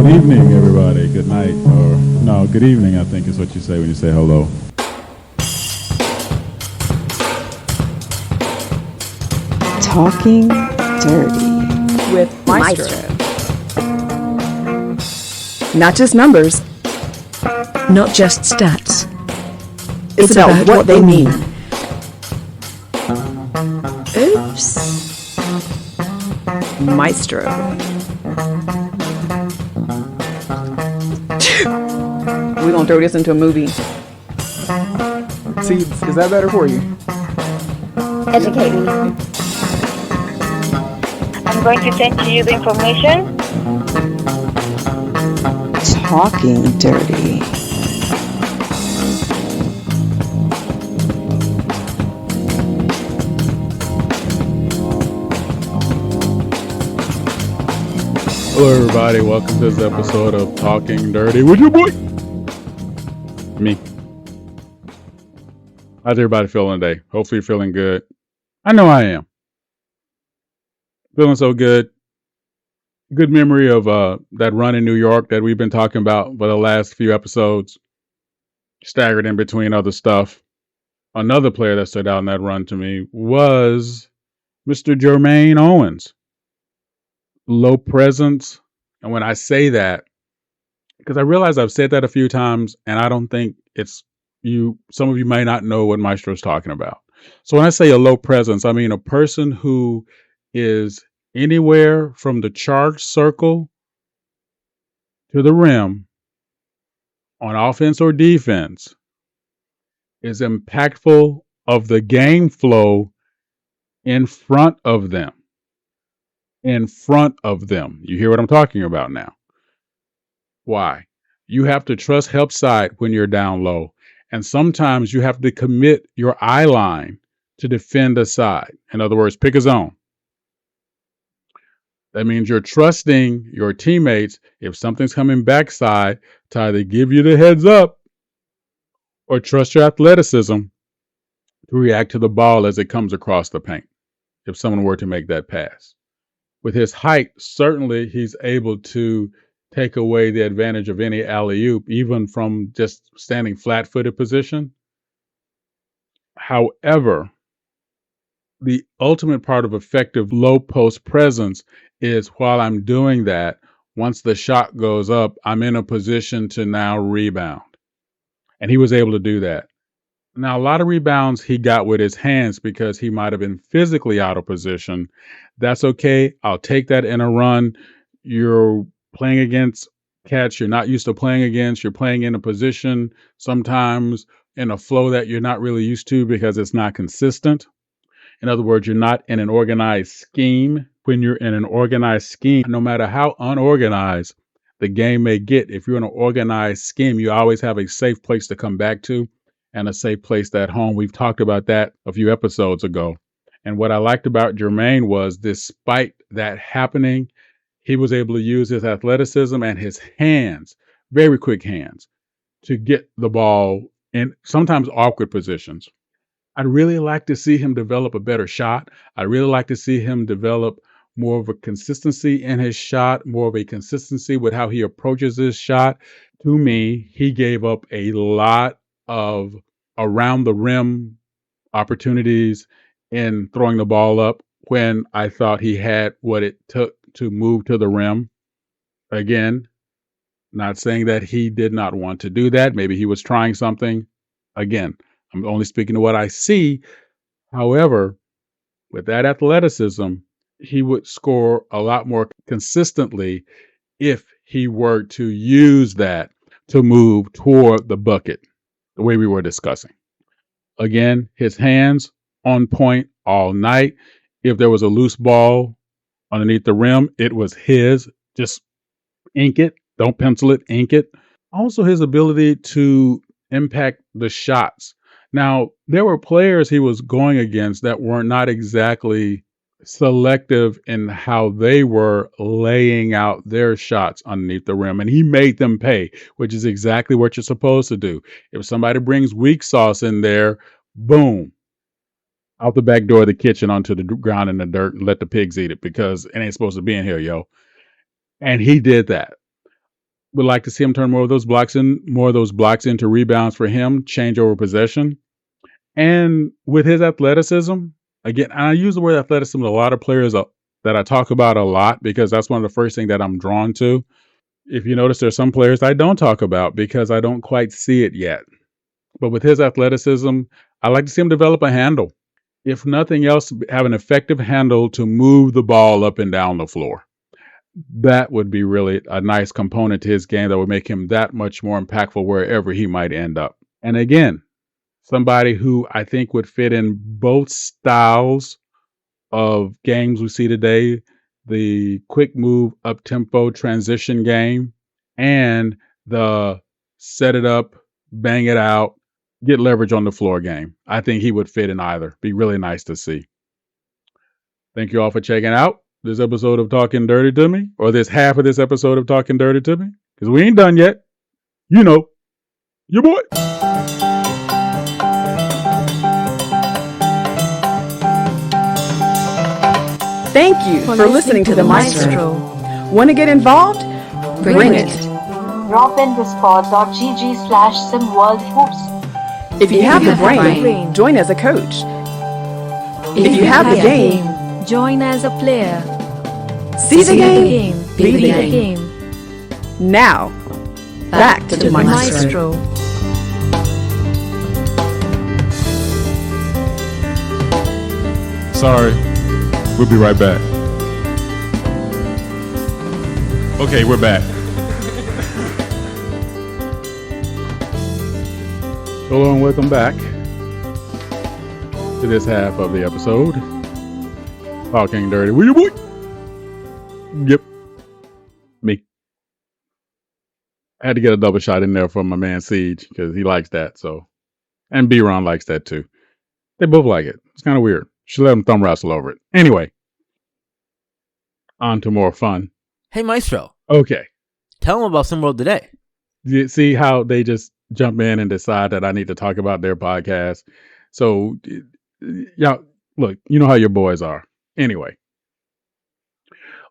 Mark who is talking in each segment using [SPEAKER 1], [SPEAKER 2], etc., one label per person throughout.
[SPEAKER 1] evening, everybody. Good night, or no, good evening. I think is what you say when you say hello.
[SPEAKER 2] Talking Dirty
[SPEAKER 3] with Maestro.
[SPEAKER 2] Not just numbers,
[SPEAKER 3] Not just stats.
[SPEAKER 2] it's about what they mean.
[SPEAKER 3] Oops. Maestro. We're gonna throw this into a movie.
[SPEAKER 4] See, is that better for you?
[SPEAKER 5] Educate me. I'm going to send to you the information.
[SPEAKER 2] Talking Dirty.
[SPEAKER 1] Hello, everybody. Welcome to this episode of Talking Dirty with your boy, me. How's everybody feeling today? Hopefully, you're feeling good. I know I am. Feeling so good. Good memory of that run in New York that we've been talking about for the last few episodes, staggered in between other stuff. Another player that stood out in that run to me was Mr. Owens. Low presence. And when I say that, because I realize I've said that a few times, and I don't think it's you. Some of you may not know what Maestro's talking about. So when I say a low presence, I mean a person who is anywhere from the charge circle to the rim on offense or defense is impactful of the game flow in front of them. In front of them. You hear what I'm talking about now? Why? You have to trust help side when you're down low. And sometimes you have to commit your eye line to defend a side. In other words, pick a zone. That means you're trusting your teammates if something's coming backside to either give you the heads up or trust your athleticism to react to the ball as it comes across the paint if someone were to make that pass. With his height, certainly he's able to take away the advantage of any alley-oop, even from just standing flat-footed position. However, the ultimate part of effective low post presence is while I'm doing that, once the shot goes up, I'm in a position to now rebound. And he was able to do that. Now, a lot of rebounds he got with his hands because he might have been physically out of position. That's okay. I'll take that in a run. You're playing against cats you're not used to playing against. You're playing in a position sometimes in a flow that you're not really used to because it's not consistent. In other words, you're not in an organized scheme. When you're in an organized scheme, no matter how unorganized the game may get, if you're in an organized scheme, you always have a safe place to come back to and a safe place at home. We've talked about that a few episodes ago. And what I liked about Jermaine was, despite that happening, he was able to use his athleticism and his hands, very quick hands, to get the ball in sometimes awkward positions. I'd really like to see him develop a better shot. I'd really like to see him develop more of a consistency in his shot, more of a consistency with how he approaches his shot. To me, he gave up a lot of around the rim opportunities in throwing the ball up when I thought he had what it took to move to the rim. Again, not saying that he did not want to do that. Maybe he was trying something. Again, I'm only speaking to what I see. However, with that athleticism, he would score a lot more consistently if he were to use that to move toward the bucket, the way we were discussing. Again, his hands on point all night. If there was a loose ball underneath the rim, it was his. Just ink it. Don't pencil it, ink it. Also, his ability to impact the shots. Now, there were players he was going against that were not exactly selective in how they were laying out their shots underneath the rim, and he made them pay, which is exactly what you're supposed to do. If somebody brings weak sauce in there, boom, out the back door of the kitchen onto the ground in the dirt and let the pigs eat it because it ain't supposed to be in here, yo. And he did that. Would like to see him turn more of those blocks into rebounds for him, change over possession. And with his athleticism, again, and I use the word athleticism with a lot of players that I talk about a lot because that's one of the first things that I'm drawn to. If you notice, there's some players I don't talk about because I don't quite see it yet. But with his athleticism, I like to see him develop a handle. If nothing else, have an effective handle to move the ball up and down the floor. That would be really a nice component to his game that would make him that much more impactful wherever he might end up. And again, somebody who I think would fit in both styles of games we see today, the quick move, up-tempo transition game, and the set it up, bang it out, get leverage on the floor game. I think he would fit in either. Be really nice to see. Thank you all for checking out this episode of Talking Dirty to Me, or this half of this episode of Talking Dirty to Me, because we ain't done yet. You know, your boy.
[SPEAKER 3] Thank you for listening to the Maestro. Want to get involved? Bring it.
[SPEAKER 5] Drop in discord.gg/SimWorld Hoops.
[SPEAKER 3] If you have the brain, join as a coach. If you have the game,
[SPEAKER 6] join as a player.
[SPEAKER 3] see the game, be the
[SPEAKER 6] the
[SPEAKER 3] game.
[SPEAKER 6] game.
[SPEAKER 3] Now, back to the Maestro.
[SPEAKER 1] Sorry. We'll be right back. Okay, we're back. Hello and welcome back to this half of the episode. Talking Dirty with your boy. Yep. Me. I had to get a double shot in there for my man Siege because he likes that. So, and B-Ron likes that too. They both like it. It's kind of weird. Should let him thumb wrestle over it. Anyway, on to more fun.
[SPEAKER 7] Hey, Maestro.
[SPEAKER 1] Okay.
[SPEAKER 7] Tell them about SimWorld today.
[SPEAKER 1] You see how they just jump in and decide that I need to talk about their podcast. So, y'all, look, you know how your boys are. Anyway,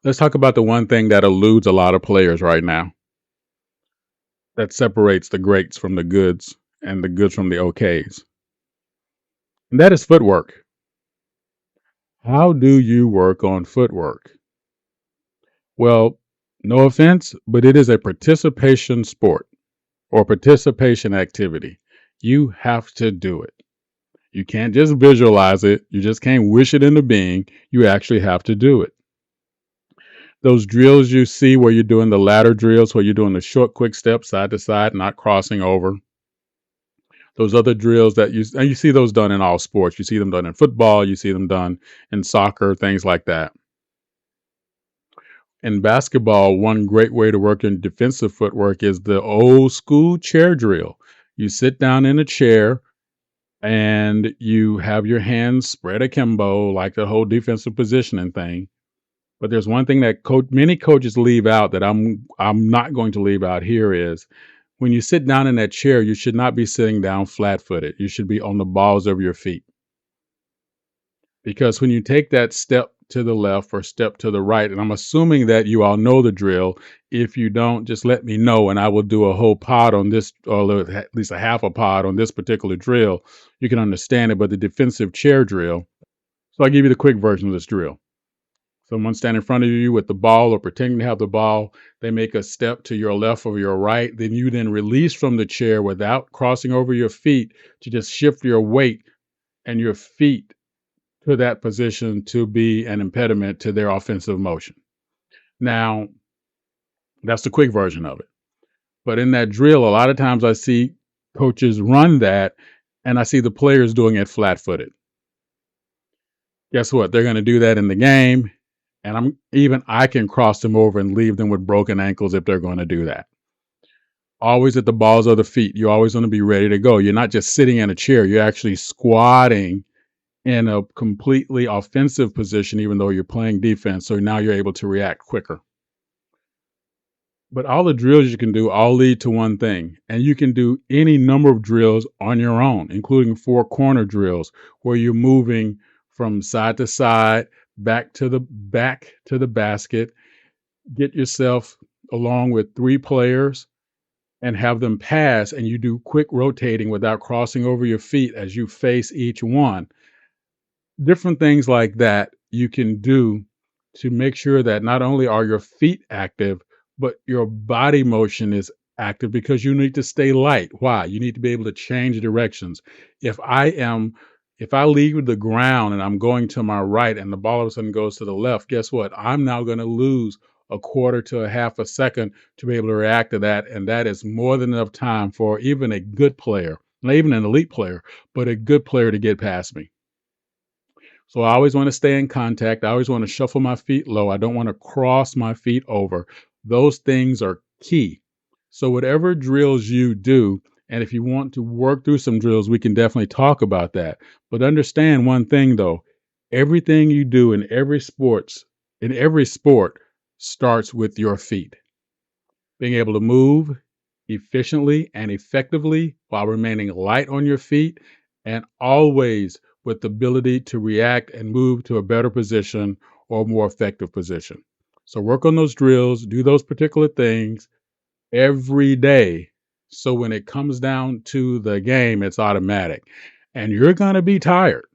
[SPEAKER 1] let's talk about the one thing that eludes a lot of players right now. That separates the greats from the goods and the goods from the okays. And that is footwork. How do you work on footwork? Well, no offense, but it is a participation sport or participation activity. You have to do it. You can't just visualize it. You just can't wish it into being. You actually have to do it. Those drills you see where you're doing the ladder drills, where you're doing the short, quick steps side to side, not crossing over. Those other drills that you see those done in all sports. You see them done in football. You see them done in soccer, things like that. In basketball, one great way to work in defensive footwork is the old school chair drill. You sit down in a chair and you have your hands spread akimbo, like the whole defensive positioning thing. But there's one thing that many coaches leave out that I'm not going to leave out here is when you sit down in that chair, you should not be sitting down flat-footed. You should be on the balls of your feet. Because when you take that step to the left or step to the right, and I'm assuming that you all know the drill. If you don't, just let me know and I will do a whole pod on this, or at least a half a pod on this particular drill. You can understand it, but the defensive chair drill. So I'll give you the quick version of this drill. Someone stand in front of you with the ball or pretending to have the ball. They make a step to your left or your right. Then you release from the chair without crossing over your feet to just shift your weight and your feet to that position to be an impediment to their offensive motion. Now, that's the quick version of it. But in that drill, a lot of times I see coaches run that and I see the players doing it flat-footed. Guess what? They're going to do that in the game. And I can cross them over and leave them with broken ankles if they're going to do that. Always at the balls of the feet. You're always going to be ready to go. You're not just sitting in a chair. You're actually squatting in a completely offensive position, even though you're playing defense. So now you're able to react quicker. But all the drills you can do all lead to one thing. And you can do any number of drills on your own, including 4 corner drills where you're moving from side to side, back to the basket. Get yourself along with 3 players and have them pass, and you do quick rotating without crossing over your feet as you face each one. Different things like that you can do to make sure that not only are your feet active, but your body motion is active because you need to stay light. Why? You need to be able to change directions. If I leave the ground and I'm going to my right and the ball all of a sudden goes to the left, guess what? I'm now going to lose a quarter to a half a second to be able to react to that. And that is more than enough time for even a good player, not even an elite player, but a good player to get past me. So I always want to stay in contact. I always want to shuffle my feet low. I don't want to cross my feet over. Those things are key. So whatever drills you do, and if you want to work through some drills, we can definitely talk about that. But understand one thing though, everything you do in every sport starts with your feet. Being able to move efficiently and effectively while remaining light on your feet, and always with the ability to react and move to a better position or more effective position. So work on those drills, do those particular things every day. So when it comes down to the game, it's automatic. And you're going to be tired.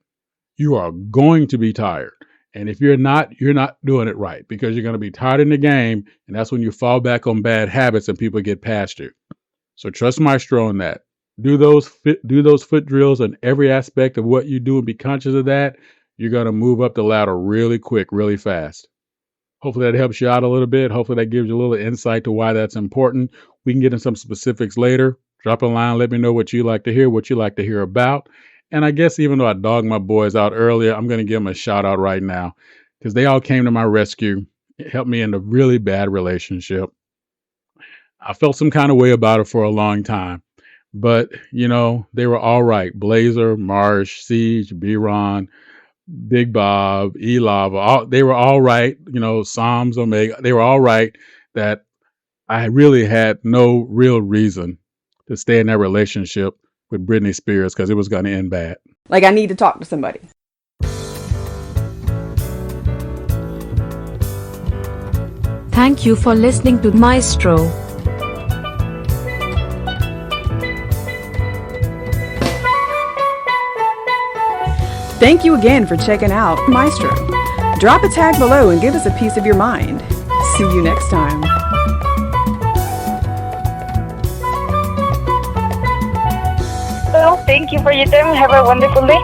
[SPEAKER 1] You are going to be tired. And if you're not doing it right, because you're going to be tired in the game. And that's when you fall back on bad habits and people get past you. So trust Maestro on that. Do those foot drills on every aspect of what you do and be conscious of that. You're going to move up the ladder really quick, really fast. Hopefully that helps you out a little bit. Hopefully that gives you a little insight to why that's important. We can get into some specifics later. Drop a line. Let me know what you like to hear, what you like to hear about. And I guess even though I dogged my boys out earlier, I'm going to give them a shout out right now because they all came to my rescue. It helped me in a really bad relationship. I felt some kind of way about it for a long time. But, they were all right. Blazer, Marsh, Siege, B-Ron, Big Bob, E-Lava, they were all right. Psalms, Omega, they were all right. That I really had no real reason to stay in that relationship with Britney Spears because it was going to end bad.
[SPEAKER 3] Like I need to talk to somebody.
[SPEAKER 6] Thank you for listening to Maestro.
[SPEAKER 3] Thank you again for checking out Maestro. Drop a tag below and give us a piece of your mind. See you next time.
[SPEAKER 5] Well, thank you for your time. Have a wonderful day.